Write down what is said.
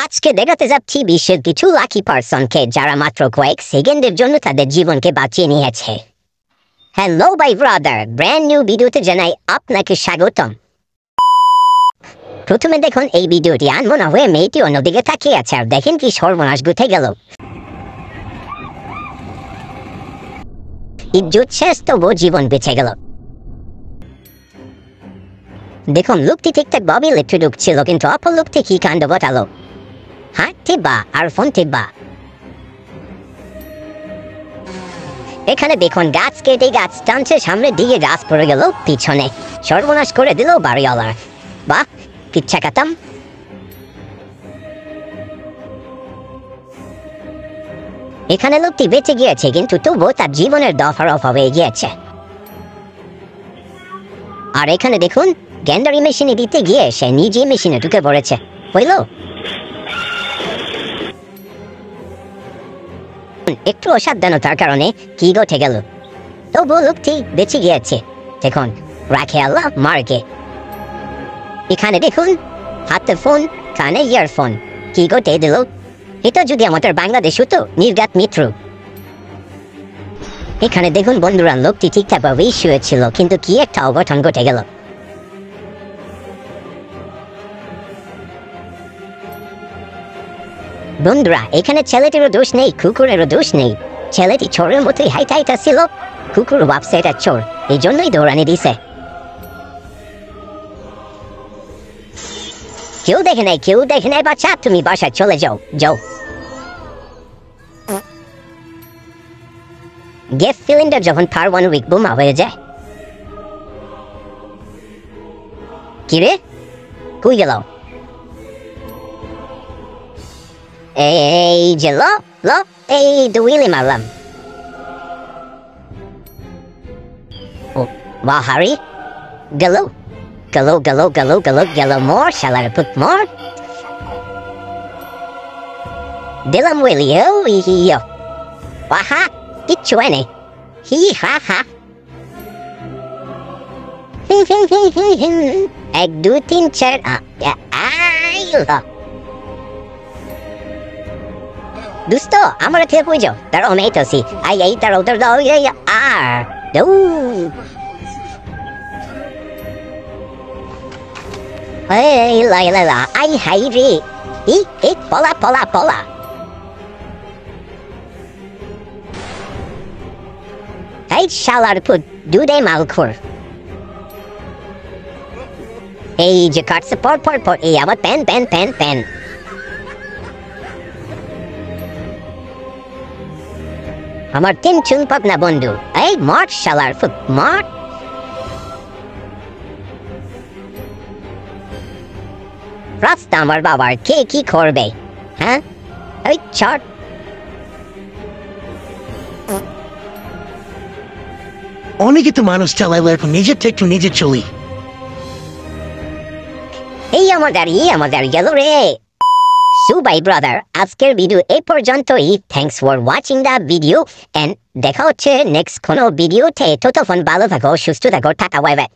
আজকে দেখাতে যাচ্ছি বিশ্বের কিছু লাকি পারসনকে যারা মাত্র কয়েক সেকেন্ডের জন্য তাদের জীবনকে বাঁচিয়ে নিয়েছে। Hello bye brother, brand new ভিডিওতে জানাই আপনাকে স্বাগতম। প্রথমে দেখুন এই ভিডিওটি আনমনা হয়ে মেয়েটি অন্যদিকে তাকিয়ে আছে, আর দেখেন কি সর্বনাশ ঘটে গেল। ইজ্জত শেষ, তবুও জীবন বেঁচে গেল। দেখুন লোকটি ঠিকঠাক ভাবে ইলেকট্রিক ঢুকছিল, কিন্তু অপর লোকটি কি কাণ্ড ঘটালো। হাত টিপবা আর ফোন টিপবা। এখানে দেখুন গাছ কেটে গাছ টানছে, সামনে দিকে গাছ পড়ে গেল পিছনে, সর্বনাশ করে দিল বাড়িওয়ালার। বাহ, কিচ্ছা কাতাম। এখানে লোকটি বেঁচে গিয়েছে, কিন্তু তবুও তার জীবনের দফার অফ হয়ে গিয়েছে। আর এখানে দেখুন গ্যান্ডারি মেশিনে দিতে গিয়ে সে নিজে মেশিনে ঢুকে পড়েছে। হইল একটু অসাবধানতার কারণে কি ঘটে গেল, তবুও লোকটি বেঁচে গিয়েছে। দেখুন রাখে আল্লাহ মার্গে। এখানে দেখুন হাতে ফোন, কানে ইয়ারফোন, কি ঘটে দিল। এটা যদি আমাদের বাংলাদেশ হতো, নির্ঘাত মৃত্যু। এখানে দেখুন বন্ধুরা, লোকটি ঠিকঠাক ভাবেই শুয়েছিল, কিন্তু কি একটা অঘটন ঘটে গেল। বন্ধুরা এখানে ছেলেটিরও দোষ নেই, কুকুরেরও দোষ নেই। ছেলেটি চোরের মতোই হাইটাইতেছিল, কুকুর ভাবছে এটা চোর, এই জন্যই দৌড়ানি দিছে। কেউ দেখে নাই, কেউ দেখে নাই বাচ্চা, তুমি বাসায় চলে যাও। যাও। গ্যাস সিলিন্ডার যখন পারমাণবিক বোমা হয়ে যায়। কিরে কই গেল? এই যে ল ল, এই দুইলি মারলাম। ও বাহারি গেল গেল গেল গেল গেল গেল মোর শালার পুত মোর। দিলাম উইলি ইয়ো বাহা, কিচ্ছু হয় নাই। হি হা হা। এক দুই তিন চার দোস্ত আমার থেকে কই যাও? তারা মেয়েছি আই এই তারা উত্তর দাও। আর আই হাই রে, এই পলা পলা পলা। এই শালার পুত দুধে মালখোর। এই যে কাটছে পর পর পর, এই আবার প্যান প্যান প্যান প্যান। আমার তিন চুন পাকনা বন্ধু, এই মঠ শালার ফুট মঠ। রাস্তা আমার বাবার, কে কি করবে? হ্যাঁ ওই চট। অনেকে তো মানুষ চালাইলে এখন নিজের থেকে নিজে চলি। এই আমাদের গেল রে। সো বাই ব্রাদার, আজকের ভিডিও এই পর্যন্তই। Thanks for watching the video, and দেখা হচ্ছে নেক্সট কোনো ভিডিওতে। ততক্ষণ ভালো থাকো, সুস্থ থাকো, টাটা বাই বাই।